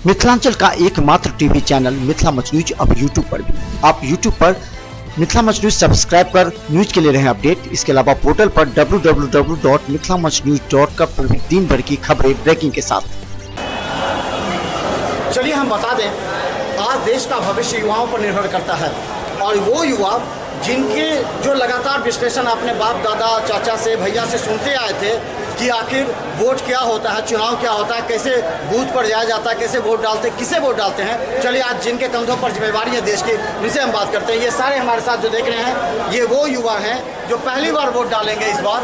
मिथिलांचल का एकमात्र TV channel Mithila much news अब यूट्यूब पर भी। आप यूट्यूब पर मिथिला मच न्यूज सब्सक्राइब कर न्यूज के लिए रहे अपडेट। इसके अलावा पोर्टल पर www.mithilamachnews.com पर भी दिन भर की खबरें ब्रेकिंग के साथ। चलिए हम बता दें, आज देश का भविष्य युवाओं पर निर्भर करता है और वो युवा जिनके जो लगातार विश्लेषण अपने बाप दादा चाचा से भैया से सुनते आए थे कि आखिर वोट क्या होता है, चुनाव क्या होता है, कैसे बूथ पर जाया जाता है, कैसे वोट डालते हैं, किसे वोट डालते हैं। चलिए आज जिनके कंधों पर जिम्मेवारी है देश की, उनसे हम बात करते हैं। ये सारे हमारे साथ जो देख रहे हैं, ये वो युवा हैं जो पहली बार वोट डालेंगे। इस बार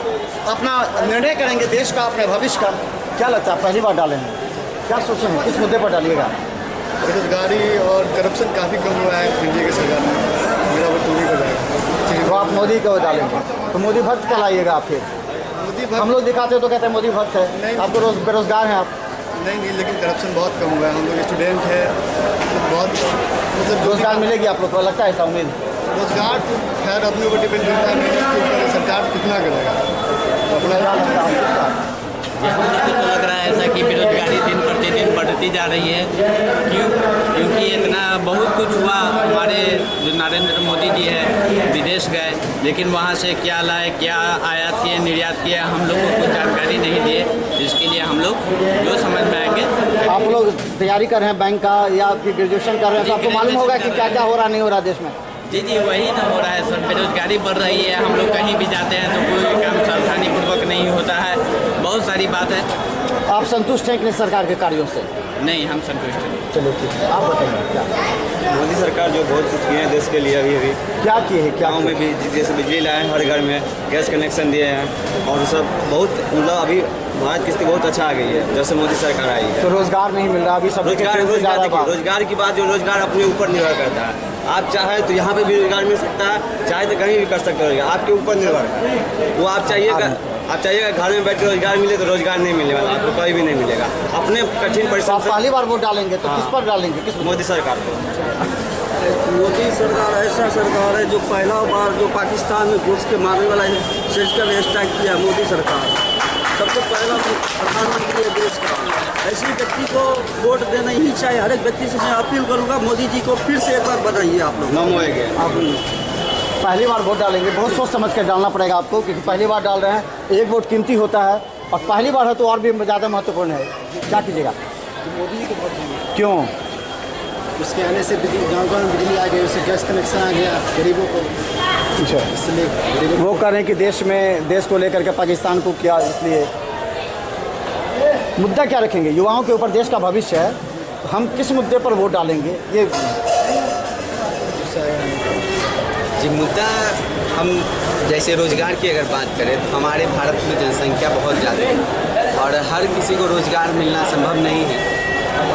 अपना निर्णय करेंगे देश का, अपने भविष्य का। क्या लगता है, पहली बार डालेंगे, क्या सोचें, किस मुद्दे पर डालिएगा? बेरोजगारी और करप्शन काफ़ी कम हुआ है एनडीए की सरकार में। मेरा वोट मोदी को जाएगा। तो आप मोदी को डालेंगे, तो मोदी भक्त कहलाइएगा आप फिर। मोदी हम लोग दिखाते हैं तो कहते हैं मोदी भक्त है। नहीं। आप तो बेरोजगार हैं आप। नहीं, लेकिन करप्शन बहुत कम हुआ है। हम लोग स्टूडेंट है तो बहुत मतलब रोजगार मिलेगी आप लोग को, लगता है ऐसा उम्मीद? रोजगार तो खैर अपने ऊपर डिपेंड करता है कि सरकार कितना करेगा अपना। मुझे तो लग रहा है ऐसा कि बेरोजगारी दिन प्रतिदिन बढ़ती जा रही है। क्योंकि इतना बहुत कुछ हुआ। हमारे जो नरेंद्र मोदी जी है विदेश गए, लेकिन वहाँ से क्या लाए, क्या आयात किए, निर्यात किए, हम लोग को कुछ जानकारी नहीं दिए। जिसके लिए हम लोग जो समझ में आएंगे। आप लोग तैयारी कर रहे हैं बैंक का या फिर ग्रेजुएशन कर रहे हैं, तो आपको मालूम होगा कि क्या क्या हो रहा नहीं हो रहा देश में। जी वही ना हो रहा है सर, बेरोजगारी बढ़ रही है। हम लोग कहीं भी जाते हैं तो कोई काम सावधानी पूर्वक नहीं होता है, बहुत सारी बात है। आप संतुष्ट हैं कि नहीं सरकार के कार्यों से? नहीं, हम संतुष्ट हैं। चलो ठीक है, आप बताइए क्या मोदी सरकार जो बहुत कुछ किए हैं देश के लिए अभी क्या किए हैं, क्या गाँव में भी जैसे बिजली लाए हैं, हर घर में गैस कनेक्शन दिए हैं और सब बहुत मतलब अभी भारत की स्थिति बहुत अच्छा आ गई है जब से मोदी सरकार आई है। तो रोजगार नहीं मिल रहा अभी सब। रोजगार की बात, जो रोजगार अपने ऊपर निर्भर करता है। आप चाहे तो यहाँ पे भी रोजगार मिल सकता है, चाहे तो कहीं भी कर सकते हो, आपके ऊपर निर्भर है वो। आप चाहिएगा घर में बैठ के रोजगार मिले तो रोजगार नहीं मिलने वाला, आपको कहीं भी नहीं मिलेगा। अपने कठिन परिश्रम से पहली बार वोट डालेंगे तो किस पर डालेंगे, किस? मोदी सरकार को। मोदी सरकार ऐसा सरकार है जो पहला बार जो पाकिस्तान में घुस के मारने वाला सर्जिकल स्ट्राइक किया मोदी सरकार। सबसे पहला प्रधानमंत्री है देश का। ऐसे व्यक्ति को वोट देना ही चाहिए। हर एक व्यक्ति से मैं अपील करूँगा, मोदी जी को फिर से एक बार बनाइए आप लोग। आप पहली बार वोट डालेंगे, बहुत सोच समझ कर डालना पड़ेगा आपको, क्योंकि पहली बार डाल रहे हैं। एक वोट कीमती होता है और पहली बार है तो और भी ज़्यादा महत्वपूर्ण है। क्या कीजिएगा? मोदी जी को वोट देंगे। क्यों? उसके आने से गाँव में बिजली आ गई, उससे गैस कनेक्शन आ गया गरीबों को। अच्छा, इसलिए गरीबों वो कह रहे हैं कि देश को लेकर के पाकिस्तान को किया, इसलिए मुद्दा क्या रखेंगे? युवाओं के ऊपर देश का भविष्य है, हम किस मुद्दे पर वोट डालेंगे? ये जी मुद्दा हम जैसे रोज़गार की अगर बात करें तो हमारे भारत में जनसंख्या बहुत ज़्यादा है और हर किसी को रोज़गार मिलना संभव नहीं है।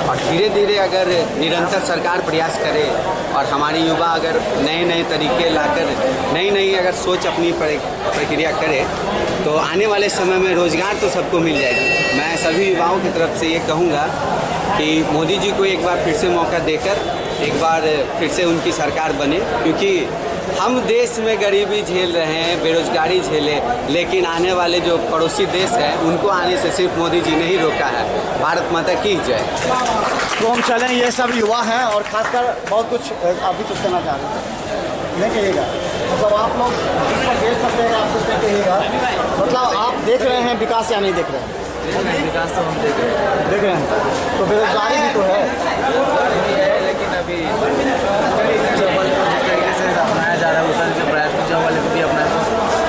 और धीरे धीरे अगर निरंतर सरकार प्रयास करे और हमारी युवा अगर नए नए तरीके लाकर नई अगर सोच अपनी प्रक्रिया करे तो आने वाले समय में रोज़गार तो सबको मिल जाएगी। मैं सभी युवाओं की तरफ से ये कहूँगा कि मोदी जी को एक बार फिर से मौका देकर एक बार फिर से उनकी सरकार बने, क्योंकि हम देश में गरीबी झेल रहे हैं, बेरोजगारी झेले, लेकिन आने वाले जो पड़ोसी देश हैं उनको आने से सिर्फ मोदी जी ने ही रोका है। भारत माता की जय। तो हम चलें, ये सब युवा हैं और खासकर बहुत कुछ अभी कुछ कहना चाह रहे हैं, नहीं कहिएगा? मतलब आप लोग जिस पर देश करते हैं आप कुछ कहिएगा, मतलब आप देख रहे हैं विकास या नहीं देख रहे हैं? विकास तो हम देख रहे हैं। तो बेरोजगारी भी तो है, लेकिन अभी अपनाया जा रहा है उतना जो प्राइवेट जॉब वाले को भी अपना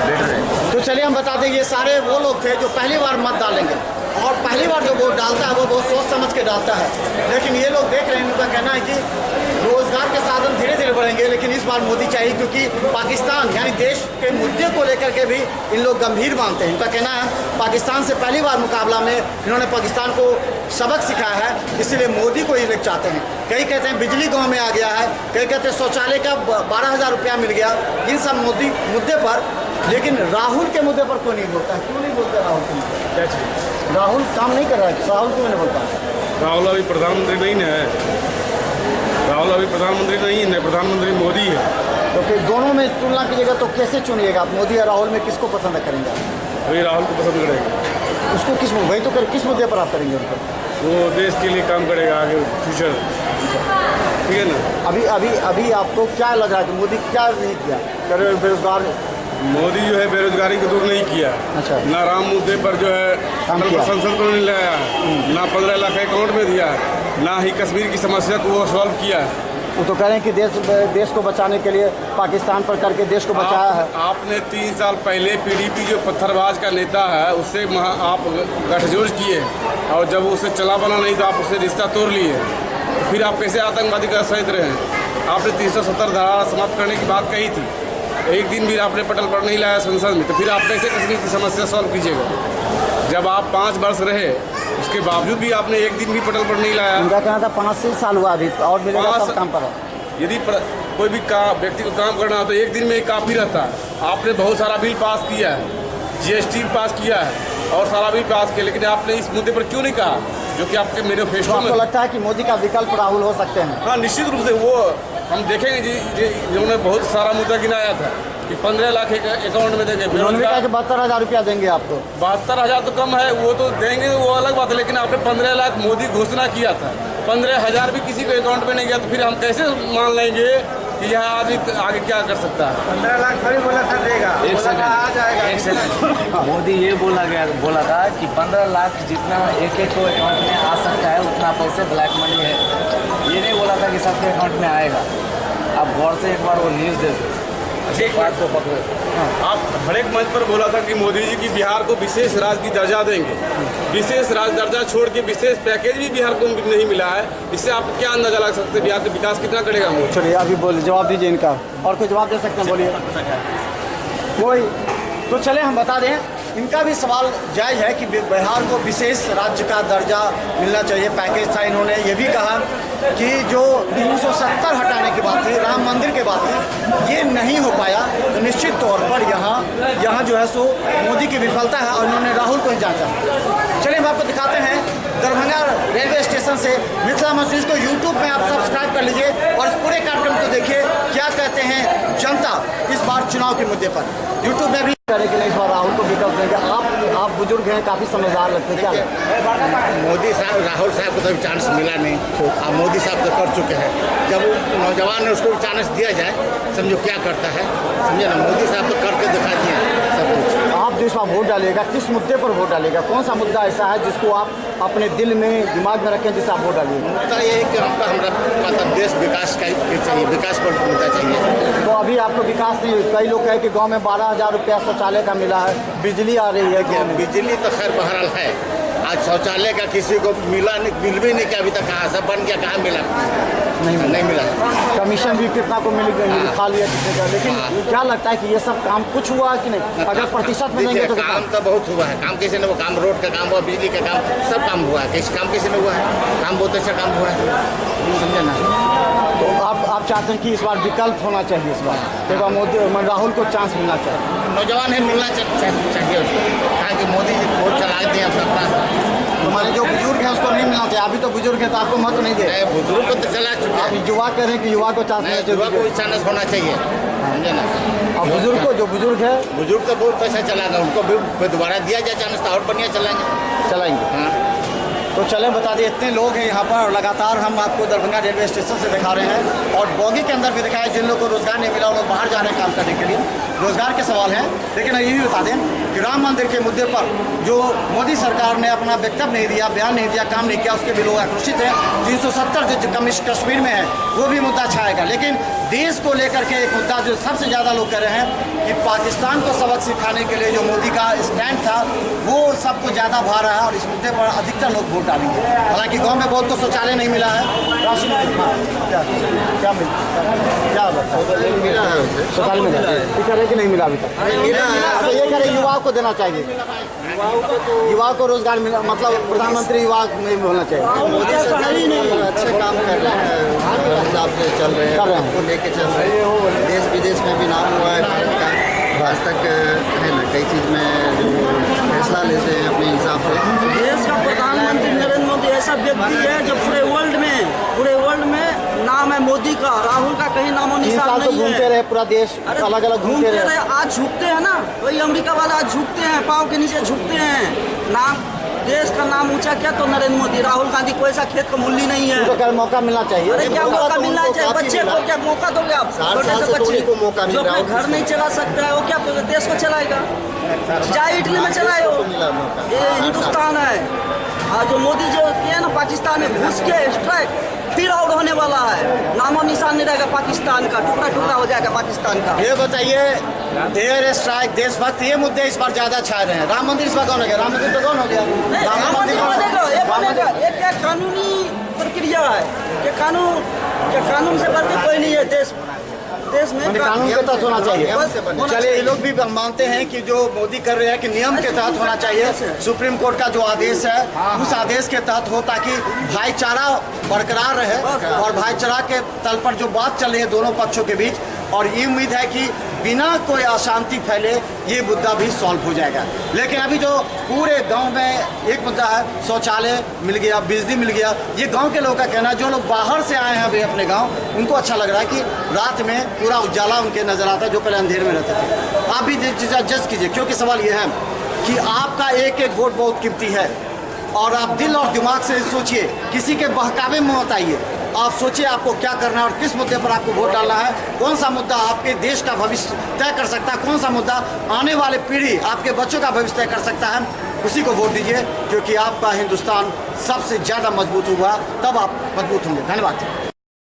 बेटर है। तो चलिए हम बता दें, ये सारे वो लोग थे जो पहली बार मत डालेंगे और पहली बार जो वोट डालता है वो बहुत सोच समझ के डालता है। लेकिन ये लोग देख रहे हैं, उनका कहना है कि रोजगार के साधन धीरे धीरे बढ़ेंगे, लेकिन इस बार मोदी चाहिए, क्योंकि पाकिस्तान यानी देश के मुद्दे को लेकर के भी इन लोग गंभीर मानते हैं। इनका कहना है पाकिस्तान से पहली बार मुकाबला में इन्होंने पाकिस्तान को सबक सिखाया है, इसलिए मोदी को ही चाहते हैं। कई कहते हैं बिजली गाँव में आ गया है, कई कहते हैं शौचालय का 12,000 रुपया मिल गया, इन सब मोदी मुद्दे पर। लेकिन राहुल के मुद्दे पर क्यों नहीं बोलता है? क्यों नहीं बोलते राहुल के मुद्दे? राहुल काम नहीं कर रहा है, राहुल क्यों नहीं बोलता? राहुल अभी प्रधानमंत्री नहीं है। राहुल अभी प्रधानमंत्री नहीं है, प्रधानमंत्री मोदी है। तो फिर दोनों में तुलना कीजिएगा तो कैसे चुनिएगा आप? मोदी या राहुल में किसको पसंद करेंगे आप? अभी राहुल को पसंद करेंगे। उसको वही तो किस मुद्दे पर आप करेंगे उनको? वो देश के लिए काम करेगा आगे फ्यूचर, ठीक है ना। अभी आपको क्या लग रहा है कि मोदी क्या नहीं किया? बेरोजगार मोदी जो है बेरोजगारी को दूर नहीं किया। अच्छा। ना राम मुद्दे पर जो है संसद को नहीं लाया, ना 15 लाख अकाउंट में दिया, ना ही कश्मीर की समस्या को वो सॉल्व किया। वो तो कह रहे हैं कि देश को बचाने के लिए पाकिस्तान पर करके देश को बचाया है। आपने 3 साल पहले पीडीपी जो पत्थरबाज का नेता है उससे आप गठजोड़ किए, और जब उसे चला बना नहीं तो आप उससे रिश्ता तोड़ लिए, फिर आप कैसे आतंकवादी का सहित रहे हैं? आपने 370 धारा समाप्त करने की बात कही थी, एक दिन भी आपने पटल पर नहीं लाया संसद में, तो फिर आप कैसे कश्मीर की समस्या सॉल्व कीजिएगा? जब आप 5 वर्ष रहे उसके बावजूद भी आपने एक दिन भी पटल पर नहीं लाया। उनका कहना था 5 साल हुआ अभी और मिलेगा सब काम पर। यदि कोई भी व्यक्ति को काम करना हो तो एक दिन में ही काफ़ी रहता है। आपने बहुत सारा बिल पास किया है, GST पास किया है और सारा बिल पास किया, लेकिन आपने इस मुद्दे पर क्यों नहीं कहा जो कि आपके मैनिफेस्टो में? आपको लगता है कि मोदी का विकल्प राहुल हो सकते हैं? हाँ, निश्चित रूप से। वो हम देखेंगे जी, जिन्होंने बहुत सारा मुद्दा गिनाया था कि 15 लाख अकाउंट में देंगे, 72,000 रुपया देंगे आपको। 72,000 तो कम है, वो तो देंगे, वो अलग बात है, लेकिन आपने 15 लाख मोदी घोषणा किया था, 15,000 भी किसी को अकाउंट में नहीं गया, तो फिर हम कैसे मान लेंगे कि यहाँ आदमी आगे क्या कर सकता है? 15 लाख थोड़ी बोला था देगा, आ जाएगा। एक सेकंड, मोदी ये बोला था कि 15 लाख जितना एक को अकाउंट में आ सकता है उतना पैसे ब्लैक मनी है, ये नहीं बोला था कि सबके अकाउंट में आएगा। आप गौर से एक बार वो न्यूज़ दे दो, बात को पकड़ो। आप हर एक मंच पर बोला था कि मोदी जी की बिहार को विशेष राज्य की दर्जा देंगे, विशेष राज्य दर्जा छोड़ के विशेष पैकेज भी बिहार को नहीं मिला है। इससे आप क्या अंदाजा लगा सकते हैं बिहार का विकास कितना करेगा? चलिए अभी बोलिए, जवाब दीजिए इनका, और कोई जवाब दे सकते हैं? बोलिए कोई। तो चले हम बता दें, इनका भी सवाल जायज़ है कि बिहार को विशेष राज्य का दर्जा मिलना चाहिए, पैकेज था। इन्होंने ये भी कहा कि जो 370 हटाने की बात थी, राम मंदिर के बात थी, ये नहीं हो पाया, तो निश्चित तौर पर यहाँ जो है सो मोदी की विफलता है और इन्होंने राहुल को ही जांचा। चलिए हम आपको दिखाते हैं दरभंगा रेलवे स्टेशन से मिथिला मंच न्यूज़ को यूट्यूब में आप सब्सक्राइब कर लीजिए और इस पूरे कार्यक्रम को देखिए क्या कहते हैं जनता इस बार चुनाव के मुद्दे पर। यूट्यूब में भी करें कि नहीं इस बार राहुल को विकल्प देंगे? आप बुजुर्ग हैं, काफ़ी समझदार लगते हैं, क्या मोदी साहब, राहुल साहब को तो चांस मिला नहीं, अब मोदी साहब तो कर चुके हैं। जब नौजवान ने उसको चांस दिया जाए, समझो क्या करता है, समझे ना। मोदी साहब तो करके दिखा दिए सब कुछ। आप जो इस बार वोट डालिएगा, किस मुद्दे पर वोट डालिएगा? कौन सा मुद्दा ऐसा है जिसको आप अपने दिल में, दिमाग में रखें, जिससे आप वोट डालिएगा? मुद्दा ये है कि हमारा मतलब देश विकास का चाहिए, विकास पर मुद्दा चाहिए। तो अभी आपको विकास नहीं, कई लोग कहे कि गांव में 12,000 रुपया शौचालय का मिला है, बिजली आ रही है कि बिजली तो खैर बहरहाल है, आज शौचालय का किसी को मिल भी नहीं, क्या अभी तक कहाँ सब बन गया, कहाँ मिला? नहीं मिला। कमीशन भी कितना को मिल गया, खा लिया किसी का। लेकिन क्या लगता है कि ये सब काम कुछ हुआ कि नहीं? अगर प्रतिशत में देंगे तो काम तो बहुत हुआ है। काम कैसे नहीं हुआ? काम रोड का काम हुआ, बिजली का काम, सब काम हुआ है। कैसे काम कैसे नहीं हुआ है? काम बहुत अच्छा काम हुआ है, समझे ना। तो आप चाहते हैं कि इस बार विकल्प होना चाहिए, इस बार एक बार मोदी राहुल को चांस मिलना चाहिए? नौजवान है, मिलना चाहिए उसको, कहा कि मोदी जी बहुत चला दिया सबका। हमारे जो बुजुर्ग हैं उसको नहीं मिलना चाहिए। अभी तो बुजुर्ग है तो आपको मत नहीं दे, बुजुर्ग को तो चला चुका है। आप युवा कह रहे हैं कि युवा को चांस मिलना चाहिए, युवा को चांस होना चाहिए, समझे ना। और बुजुर्ग को, जो बुजुर्ग है, बुजुर्ग तो बहुत पैसा चलागा, उनको भी दोबारा दिया जाए चांस तो और बढ़िया चलाएंगे। हाँ, तो चलें बता दें, इतने लोग हैं यहाँ पर और लगातार हम आपको दरभंगा रेलवे स्टेशन से दिखा रहे हैं और बोगी के अंदर भी दिखाया जिन लोगों को रोजगार नहीं मिला, वो लोग बाहर जा रहे हैं काम करने के लिए, रोजगार के सवाल हैं। लेकिन ये भी बता दें कि राम मंदिर के मुद्दे पर जो मोदी सरकार ने अपना वक्तव्य नहीं दिया, बयान नहीं दिया, काम नहीं किया, उसके भी लोग आक्रोशित हैं। 370 जो कश्मीर में है वो भी मुद्दा छाएगा। लेकिन देश को लेकर के एक मुद्दा जो सबसे ज़्यादा लोग कह रहे हैं कि पाकिस्तान को सबक सिखाने के लिए जो मोदी का स्टैंड था वो सबको ज़्यादा भा रहा है और इस मुद्दे पर अधिकतर लोग वोट डालेंगे। हालांकि गांव में बहुत तो शौचालय नहीं मिला है, राशन क्या मिला है उसे, शौचालय मिला है कि नहीं मिला अभी तक? अच्छा, ये कह रहे युवाओं को देना चाहिए, युवाओं को रोजगार मिला, मतलब प्रधानमंत्री युवा में होना चाहिए। मोदी सरकार ही नहीं अच्छे काम कर रहे हैं, हिसाब से चल रहे हैं, उनको लेके चल रहे हैं। देश विदेश में भी नाम हुआ है भारत का, आज तक है ना, कई चीज़ में जो फैसला लेते हैं अपने हिसाब से। देश का प्रधानमंत्री नरेंद्र मोदी ऐसा व्यक्ति है जो पूरे वर्ल्ड में नाम है मोदी मोदी का, राहुल का कहीं नामो 3 निशान साल तो नहीं घूमते है। रहे पूरा देश, अलग अलग घूमते रहे। आज झुकते हैं ना, वही अमेरिका वाला आज झुकते हैं, पाँव के नीचे झुकते हैं। नाम देश का नाम ऊंचा किया तो नरेंद्र मोदी। राहुल गांधी को ऐसा खेत का मूल्य नहीं है। तो मौका मिलना चाहिए। अरे क्या मौका मिलना चाहिए? बच्चे को क्या मौका दोगे आप? 60 छोटे साल से से बच्चे को मौका मिल जो रहा है। अपने घर नहीं चला सकता है वो क्या देश को चलाएगा? चाहे इटली में चलाए हो, ये हिंदुस्तान है। और जो मोदी जो किया ना पाकिस्तान में घुस के स्ट्राइक फिर और होने वाला है। नामो निशान नहीं रहेगा पाकिस्तान का, टुकड़ा टुकड़ा हो जाएगा पाकिस्तान का। ये बताइए, एयर स्ट्राइक, देशभक्त, ये मुद्दे इस बार ज्यादा छाए रहे हैं। राम मंदिर इस बार कौन हो गया? राम मंदिर तो कौन हो गया? राम मंदिर बनेगा, ये बनेगा। ये क्या कानूनी प्रक्रिया है? ये कानून से बढ़ के कोई नहीं है देश में। कानून के तहत होना चाहिए। होना चलिए, ये लोग भी मानते हैं कि जो मोदी कर रहे हैं कि नियम के तहत होना चाहिए। सुप्रीम कोर्ट का जो आदेश है उस आदेश के तहत हो, ताकि भाईचारा बरकरार रहे और भाईचारा के तल पर जो बात चल रही है दोनों पक्षों के बीच, और ये उम्मीद है कि बिना कोई अशांति फैले ये मुद्दा भी सॉल्व हो जाएगा। लेकिन अभी जो पूरे गांव में एक मुद्दा है, शौचालय मिल गया, बिजली मिल गया, ये गांव के लोगों का कहना है। जो लोग बाहर से आए हैं अभी अपने गांव, उनको अच्छा लग रहा है कि रात में पूरा उजाला उनके नजर आता है, जो पहले अंधेरे में रहते थे। आप भी जज कीजिए, क्योंकि सवाल ये है कि आपका एक एक वोट बहुत कीमती है, और आप दिल और दिमाग से सोचिए, किसी के बहकावे में मत आइए। आप सोचिए आपको क्या करना है और किस मुद्दे पर आपको वोट डालना है, कौन सा मुद्दा आपके देश का भविष्य तय कर सकता है, कौन सा मुद्दा आने वाले पीढ़ी आपके बच्चों का भविष्य तय कर सकता है, उसी को वोट दीजिए। क्योंकि आपका हिंदुस्तान सबसे ज़्यादा मजबूत हुआ तब आप मजबूत होंगे। धन्यवाद।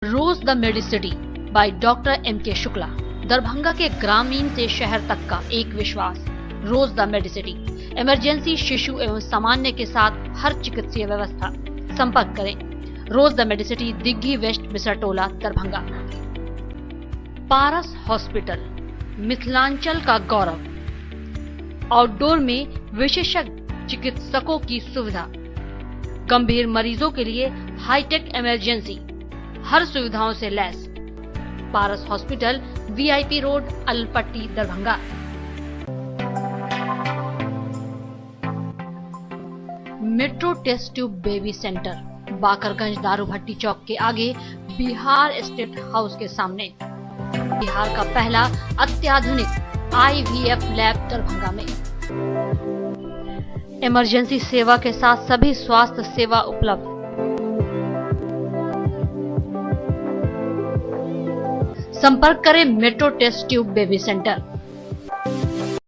Rose the Medicity by doctor M.K. Shukla, Darbhanga के ग्रामीण से शहर तक का एक विश्वास। रोज द मेडिसिटी, इमरजेंसी, शिशु एवं सामान्य के साथ हर चिकित्सीय व्यवस्था। संपर्क करें Rose the Medicity, Digghi west, Misartola, Darbhanga. Paras hospital, Mithilanchal का गौरव। आउटडोर में विशेषज्ञ चिकित्सकों की सुविधा, गंभीर मरीजों के लिए हाईटेक इमरजेंसी, हर सुविधाओं से लैस। Paras hospital, VIP road, Alpatti, Darbhanga. Metro test tube baby centre, Bakarganj Daru Bhatti चौक के आगे, बिहार स्टेट हाउस के सामने। बिहार का पहला अत्याधुनिक IVF लैब दरभंगा में। इमरजेंसी सेवा के साथ सभी स्वास्थ्य सेवा उपलब्ध। संपर्क करें metro test tube baby centre.